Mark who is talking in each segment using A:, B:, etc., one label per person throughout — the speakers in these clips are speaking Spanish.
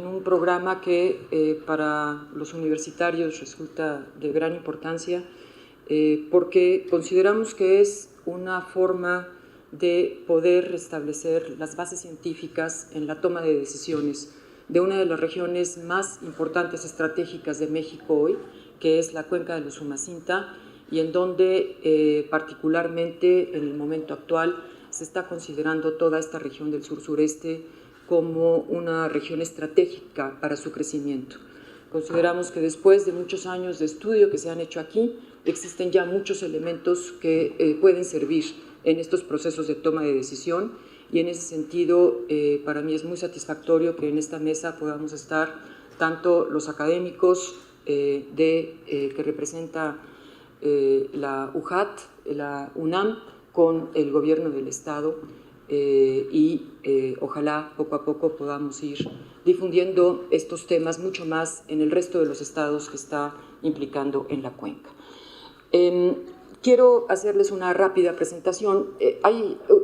A: en un programa que para los universitarios resulta de gran importancia, porque consideramos que es una forma de poder restablecer las bases científicas en la toma de decisiones de una de las regiones más importantes estratégicas de México hoy, que es la cuenca del Usumacinta, y en donde particularmente en el momento actual se está considerando toda esta región del sur-sureste como una región estratégica para su crecimiento. Consideramos que después de muchos años de estudio que se han hecho aquí, existen ya muchos elementos que pueden servir en estos procesos de toma de decisión, y en ese sentido para mí es muy satisfactorio que en esta mesa podamos estar tanto los académicos que representa la UJAT, la UNAM, con el gobierno del Estado, y ojalá poco a poco podamos ir difundiendo estos temas mucho más en el resto de los estados que está implicando en la cuenca. Quiero hacerles una rápida presentación.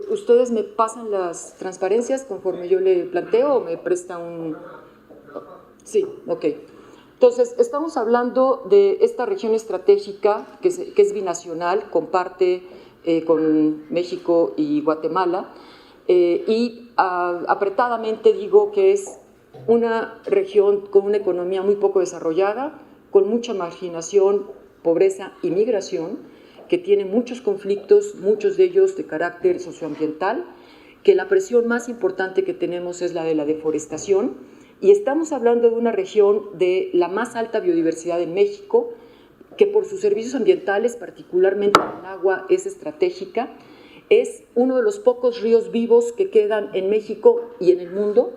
A: ¿Ustedes me pasan las transparencias conforme yo le planteo o me presta un...? Sí, ok. Entonces, estamos hablando de esta región estratégica que es binacional, comparte con México y Guatemala, y apretadamente digo que es una región con una economía muy poco desarrollada, con mucha marginación, pobreza y migración, que tiene muchos conflictos, muchos de ellos de carácter socioambiental, que la presión más importante que tenemos es la de la deforestación, y estamos hablando de una región de la más alta biodiversidad en México, que por sus servicios ambientales, particularmente el agua, es estratégica. Es uno de los pocos ríos vivos que quedan en México y en el mundo,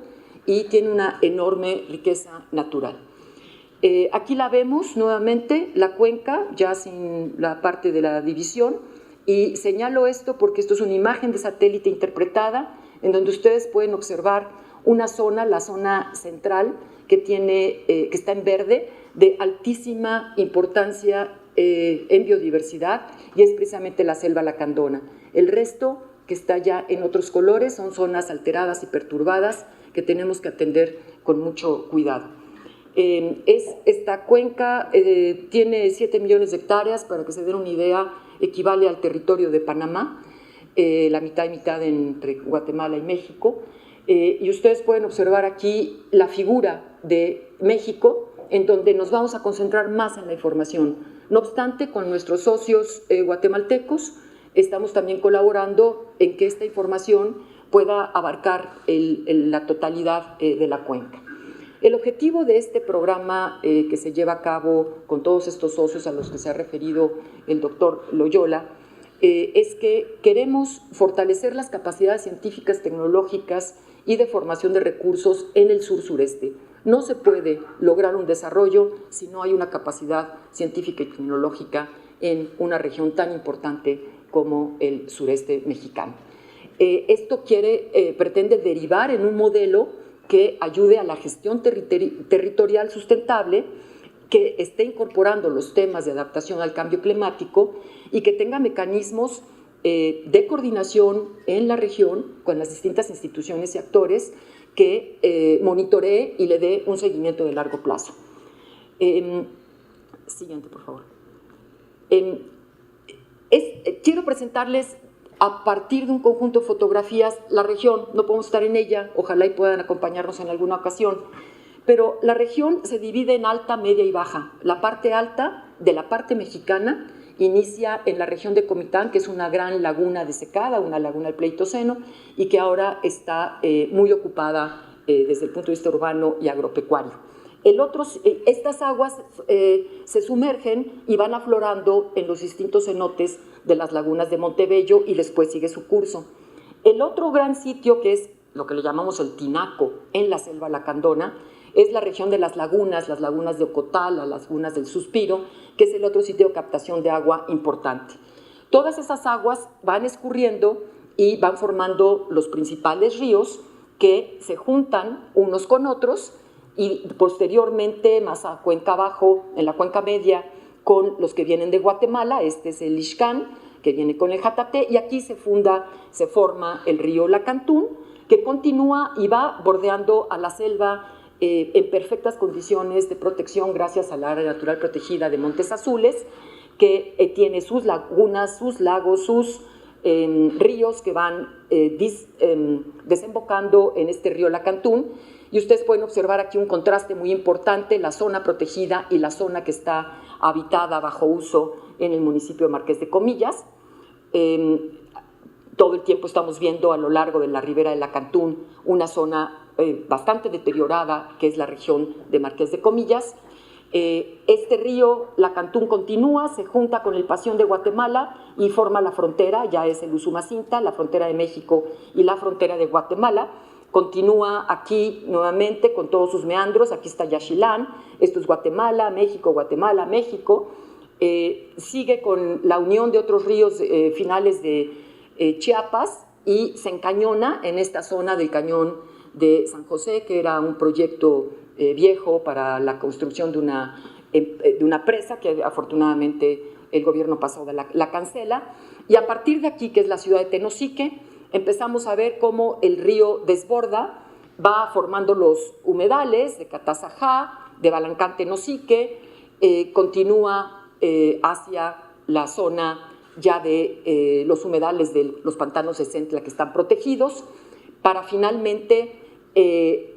A: y tiene una enorme riqueza natural. Aquí la vemos nuevamente, la cuenca, ya sin la parte de la división, y señalo esto porque esto es una imagen de satélite interpretada, en donde ustedes pueden observar una zona, la zona central, que está en verde, de altísima importancia en biodiversidad, y es precisamente la selva lacandona. El resto, que está ya en otros colores, son zonas alteradas y perturbadas que tenemos que atender con mucho cuidado. Esta cuenca tiene 7 millones de hectáreas, para que se den una idea, equivale al territorio de Panamá, la mitad y mitad entre Guatemala y México, y ustedes pueden observar aquí la figura de México, en donde nos vamos a concentrar más en la información. No obstante, con nuestros socios guatemaltecos estamos también colaborando en que esta información pueda abarcar la totalidad de la cuenca. El objetivo de este programa que se lleva a cabo con todos estos socios a los que se ha referido el doctor Loyola es que queremos fortalecer las capacidades científicas, tecnológicas y de formación de recursos en el sur-sureste. No se puede lograr un desarrollo si no hay una capacidad científica y tecnológica en una región tan importante como el sureste mexicano. Esto pretende derivar en un modelo que ayude a la gestión territorial sustentable, que esté incorporando los temas de adaptación al cambio climático y que tenga mecanismos de coordinación en la región con las distintas instituciones y actores, que monitoree y le dé un seguimiento de largo plazo. Siguiente, por favor. Quiero presentarles a partir de un conjunto de fotografías la región. No podemos estar en ella, ojalá y puedan acompañarnos en alguna ocasión, pero la región se divide en alta, media y baja. La parte alta de la parte mexicana inicia en la región de Comitán, que es una gran laguna desecada, una laguna del Pleistoceno, y que está muy ocupada desde el punto de vista urbano y agropecuario. Estas aguas se sumergen y van aflorando en los distintos cenotes de las lagunas de Montebello, y después sigue su curso. El otro gran sitio, que es lo que le llamamos el tinaco en la selva lacandona, es la región de las lagunas de Ocotal, las lagunas del Suspiro, que es el otro sitio de captación de agua importante. Todas esas aguas van escurriendo y van formando los principales ríos, que se juntan unos con otros, y posteriormente, más a cuenca abajo, en la cuenca media, con los que vienen de Guatemala. Este es el Ixcán, que viene con el Jataté, y aquí se forma el río Lacantún, que continúa y va bordeando a la selva en perfectas condiciones de protección gracias al área natural protegida de Montes Azules, que tiene sus lagunas, sus lagos, sus ríos que van desembocando en este río Lacantún. Y ustedes pueden observar aquí un contraste muy importante, la zona protegida y la zona que está habitada bajo uso en el municipio de Marqués de Comillas. Todo el tiempo estamos viendo a lo largo de la ribera de Lacantún una zona bastante deteriorada, que es la región de Marqués de Comillas. Este río Lacantún continúa, se junta con el Pasión de Guatemala y forma la frontera, ya es el Usumacinta, la frontera de México y la frontera de Guatemala. Continúa aquí nuevamente con todos sus meandros, aquí está Yaxchilán, esto es Guatemala, México, sigue con la unión de otros ríos finales de Chiapas y se encañona en esta zona del cañón de San José, que era un proyecto viejo para la construcción de una presa que afortunadamente el gobierno pasado la cancela. Y a partir de aquí, que es la ciudad de Tenosique, empezamos a ver cómo el río desborda, va formando los humedales de Catazajá, de Balancán-Tenosique, continúa hacia la zona ya de los humedales de los pantanos de Centla que están protegidos, para finalmente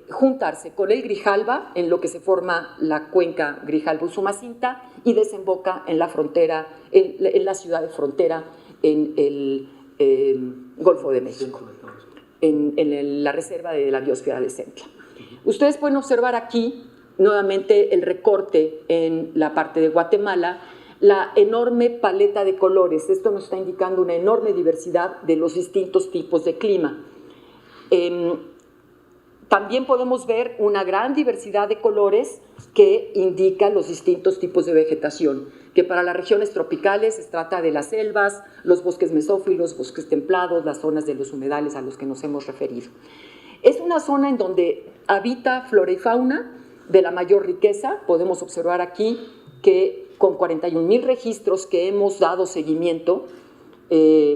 A: juntarse con el Grijalva, en lo que se forma la cuenca Grijalva-Usumacinta, y desemboca en la frontera, en la ciudad de frontera, en el Golfo de México, en la reserva de la biosfera de Centla. Ustedes pueden observar aquí nuevamente el recorte en la parte de Guatemala, la enorme paleta de colores. Esto nos está indicando una enorme diversidad de los distintos tipos de clima. También podemos ver una gran diversidad de colores que indican los distintos tipos de vegetación, que para las regiones tropicales se trata de las selvas, los bosques mesófilos, bosques templados, las zonas de los humedales a los que nos hemos referido. Es una zona en donde habita flora y fauna de la mayor riqueza. Podemos observar aquí que con 41,000 registros que hemos dado seguimiento,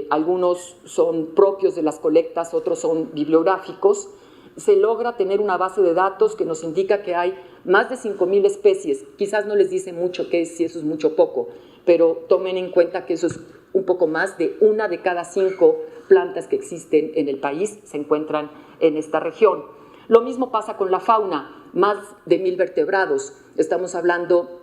A: algunos son propios de las colectas, otros son bibliográficos, se logra tener una base de datos que nos indica que hay más de 5,000 especies. Quizás no les dice mucho si eso es mucho o poco, pero tomen en cuenta que eso es un poco más de 1 de cada 5 plantas que existen en el país se encuentran en esta región. Lo mismo pasa con la fauna, más de 1,000 vertebrados. Estamos hablando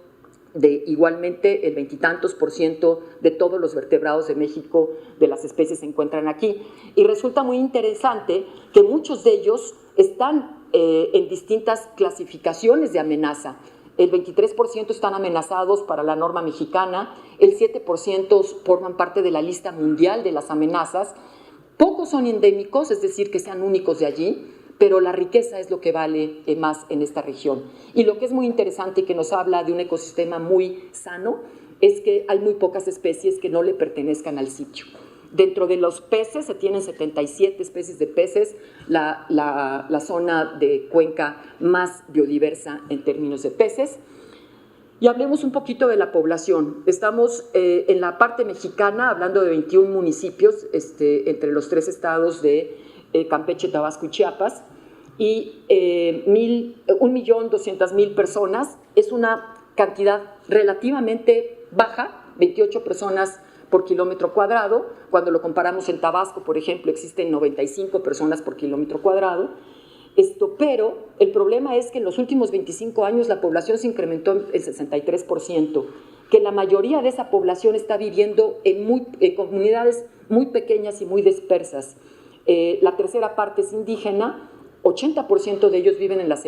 A: de igualmente el 20 y tantos % de todos los vertebrados de México, de las especies, se encuentran aquí. Y resulta muy interesante que muchos de ellos están en distintas clasificaciones de amenaza. El 23% están amenazados para la norma mexicana, el 7% forman parte de la lista mundial de las amenazas. Pocos son endémicos, es decir, que sean únicos de allí, pero la riqueza es lo que vale más en esta región. Y lo que es muy interesante y que nos habla de un ecosistema muy sano es que hay muy pocas especies que no le pertenezcan al sitio. Dentro de los peces se tienen 77 especies de peces, la zona de cuenca más biodiversa en términos de peces. Y hablemos un poquito de la población. Estamos en la parte mexicana, hablando de 21 municipios, entre los 3 estados de Campeche, Tabasco y Chiapas, y 1.200.000 personas. Es una cantidad relativamente baja, 28 personas por kilómetro cuadrado. Cuando lo comparamos en Tabasco, por ejemplo, existen 95 personas por kilómetro cuadrado. Pero el problema es que en los últimos 25 años la población se incrementó en el 63%, que la mayoría de esa población está viviendo en comunidades muy pequeñas y muy dispersas. La tercera parte es indígena, 80% de ellos viven en la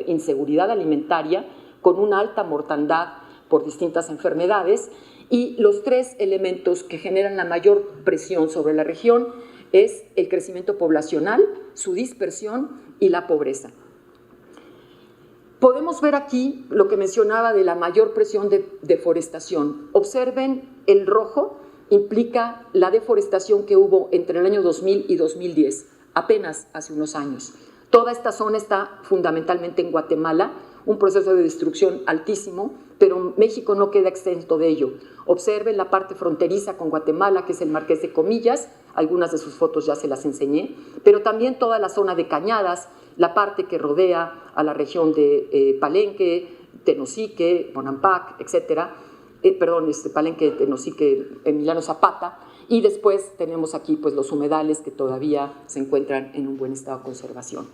A: inseguridad alimentaria, con una alta mortandad por distintas enfermedades, y los 3 elementos que generan la mayor presión sobre la región es el crecimiento poblacional, su dispersión y la pobreza. Podemos ver aquí lo que mencionaba de la mayor presión de deforestación. Observen el rojo, implica la deforestación que hubo entre el año 2000 y 2010, apenas hace unos años. Toda esta zona está fundamentalmente en Guatemala, un proceso de destrucción altísimo, pero México no queda exento de ello. Observen la parte fronteriza con Guatemala, que es el Marqués de Comillas, algunas de sus fotos ya se las enseñé, pero también toda la zona de Cañadas, la parte que rodea a la región de Palenque, Tenosique, Bonampak, etcétera, Palenque, Tenosique, Emiliano Zapata, y después tenemos aquí pues, los humedales que todavía se encuentran en un buen estado de conservación.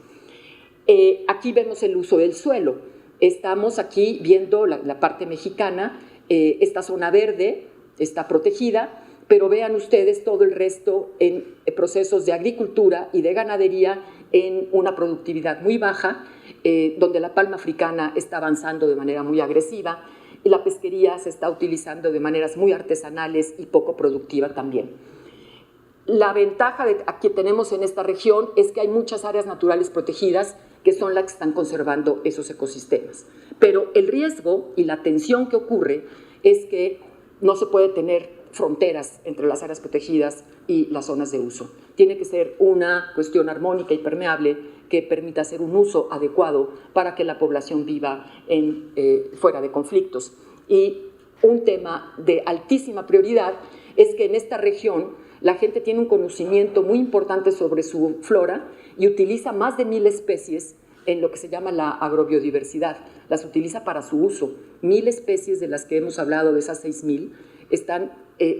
A: Aquí vemos el uso del suelo. Estamos aquí viendo la parte mexicana, esta zona verde está protegida, pero vean ustedes todo el resto en procesos de agricultura y de ganadería en una productividad muy baja, donde la palma africana está avanzando de manera muy agresiva y la pesquería se está utilizando de maneras muy artesanales y poco productiva también. La ventaja que tenemos en esta región es que hay muchas áreas naturales protegidas que son las que están conservando esos ecosistemas. Pero el riesgo y la tensión que ocurre es que no se puede tener fronteras entre las áreas protegidas y las zonas de uso. Tiene que ser una cuestión armónica y permeable que permita hacer un uso adecuado para que la población viva fuera de conflictos. Y un tema de altísima prioridad es que en esta región la gente tiene un conocimiento muy importante sobre su flora y utiliza más de 1000 especies en lo que se llama la agrobiodiversidad. Las utiliza para su uso. 1000 especies de las que hemos hablado, de esas 6000, están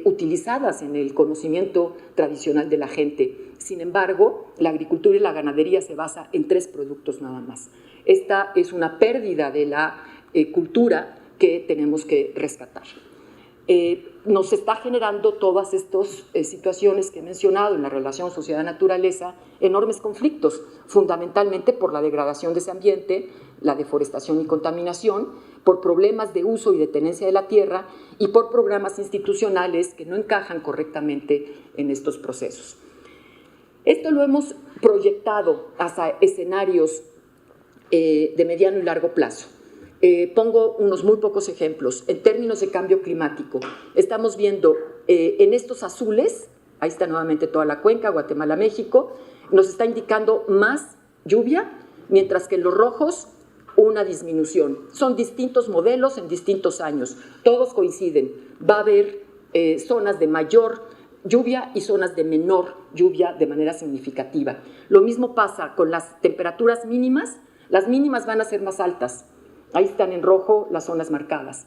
A: utilizadas en el conocimiento tradicional de la gente. Sin embargo, la agricultura y la ganadería se basa en 3 productos nada más. Esta es una pérdida de la cultura que tenemos que rescatar. Nos está generando todas estas situaciones que he mencionado en la relación sociedad-naturaleza, enormes conflictos, fundamentalmente por la degradación de ese ambiente, la deforestación y contaminación, por problemas de uso y de tenencia de la tierra y por programas institucionales que no encajan correctamente en estos procesos. Esto lo hemos proyectado hacia escenarios de mediano y largo plazo. Pongo unos muy pocos ejemplos. En términos de cambio climático, estamos viendo en estos azules, ahí está nuevamente toda la cuenca, Guatemala, México, nos está indicando más lluvia, mientras que en los rojos una disminución. Son distintos modelos en distintos años, todos coinciden. Va a haber zonas de mayor lluvia y zonas de menor lluvia de manera significativa. Lo mismo pasa con las temperaturas mínimas. Las mínimas van a ser más altas. Ahí están en rojo las zonas marcadas.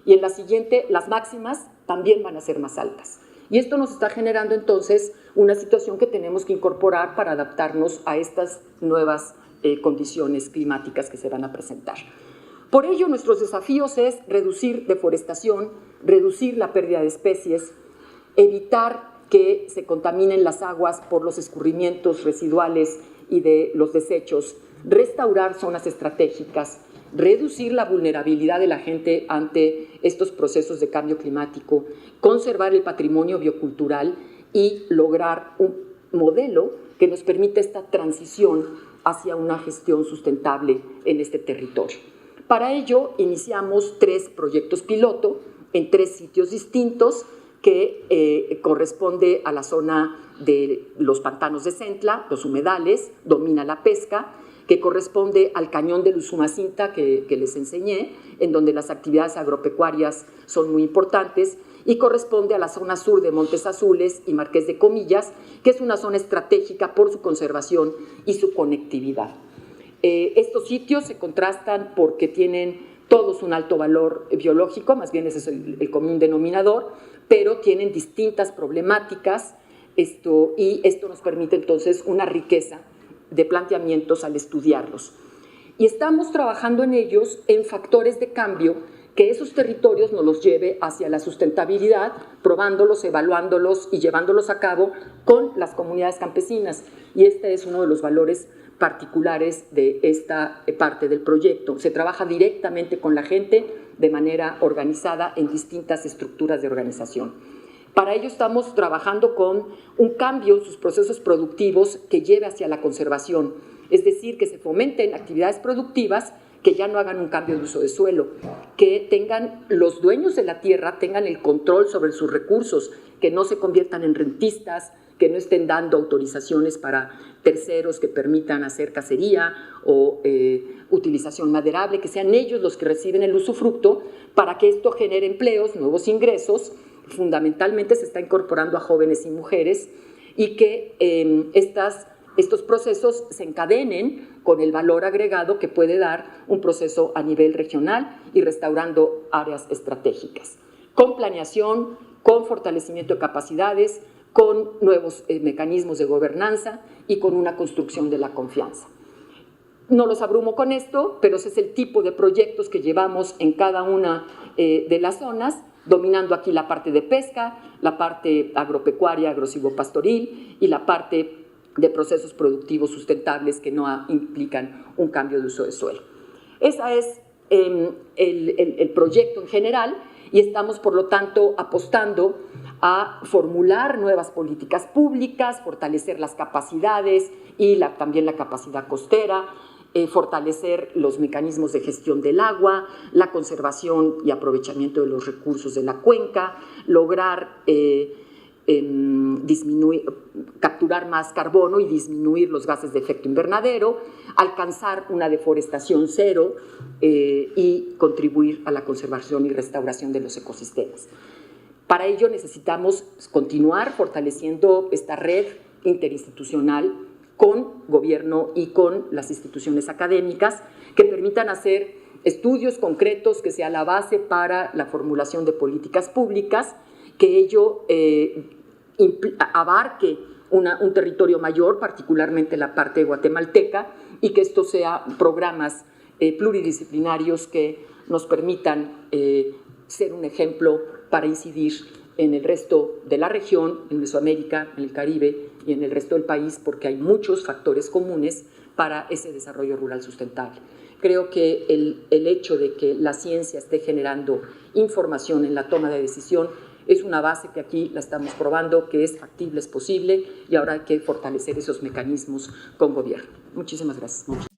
A: Y en la siguiente, las máximas también van a ser más altas. Y esto nos está generando entonces una situación que tenemos que incorporar para adaptarnos a estas nuevas condiciones climáticas que se van a presentar. Por ello, nuestros desafíos es reducir deforestación, reducir la pérdida de especies, evitar que se contaminen las aguas por los escurrimientos residuales y de los desechos, restaurar zonas estratégicas, reducir la vulnerabilidad de la gente ante estos procesos de cambio climático, conservar el patrimonio biocultural y lograr un modelo que nos permita esta transición hacia una gestión sustentable en este territorio. Para ello, iniciamos 3 proyectos piloto en 3 sitios distintos que corresponde a la zona de los pantanos de Centla, los humedales, domina la pesca, que corresponde al cañón del Usumacinta que les enseñé, en donde las actividades agropecuarias son muy importantes, y corresponde a la zona sur de Montes Azules y Marqués de Comillas, que es una zona estratégica por su conservación y su conectividad. Estos sitios se contrastan porque tienen todos un alto valor biológico, más bien ese es el común denominador, pero tienen distintas problemáticas, y esto nos permite entonces una riqueza de planteamientos al estudiarlos. Y estamos trabajando en ellos en factores de cambio que esos territorios nos los lleve hacia la sustentabilidad, probándolos, evaluándolos y llevándolos a cabo con las comunidades campesinas. Y este es uno de los valores particulares de esta parte del proyecto. Se trabaja directamente con la gente de manera organizada en distintas estructuras de organización. Para ello estamos trabajando con un cambio en sus procesos productivos que lleve hacia la conservación, es decir, que se fomenten actividades productivas que ya no hagan un cambio de uso de suelo, que tengan los dueños de la tierra, tengan el control sobre sus recursos, que no se conviertan en rentistas, que no estén dando autorizaciones para terceros que permitan hacer cacería o utilización maderable, que sean ellos los que reciben el usufructo para que esto genere empleos, nuevos ingresos. Fundamentalmente se está incorporando a jóvenes y mujeres y que estos procesos se encadenen con el valor agregado que puede dar un proceso a nivel regional y restaurando áreas estratégicas, con planeación, con fortalecimiento de capacidades, con nuevos mecanismos de gobernanza y con una construcción de la confianza. No los abrumo con esto, pero ese es el tipo de proyectos que llevamos en cada una de las zonas, dominando aquí la parte de pesca, la parte agropecuaria, agrosilvopastoril y la parte de procesos productivos sustentables que no implican un cambio de uso de suelo. Ese es el proyecto en general y estamos, por lo tanto, apostando a formular nuevas políticas públicas, fortalecer las capacidades y también la capacidad costera, fortalecer los mecanismos de gestión del agua, la conservación y aprovechamiento de los recursos de la cuenca, lograr capturar más carbono y disminuir los gases de efecto invernadero, alcanzar una deforestación cero y contribuir a la conservación y restauración de los ecosistemas. Para ello necesitamos continuar fortaleciendo esta red interinstitucional con gobierno y con las instituciones académicas que permitan hacer estudios concretos que sea la base para la formulación de políticas públicas, que ello abarque un territorio mayor, particularmente la parte guatemalteca, y que esto sea programas pluridisciplinarios que nos permitan ser un ejemplo para incidir en el resto de la región, en Mesoamérica, en el Caribe y en el resto del país, porque hay muchos factores comunes para ese desarrollo rural sustentable. Creo que el hecho de que la ciencia esté generando información en la toma de decisión es una base que aquí la estamos probando, que es factible, es posible, y ahora hay que fortalecer esos mecanismos con gobierno. Muchísimas gracias.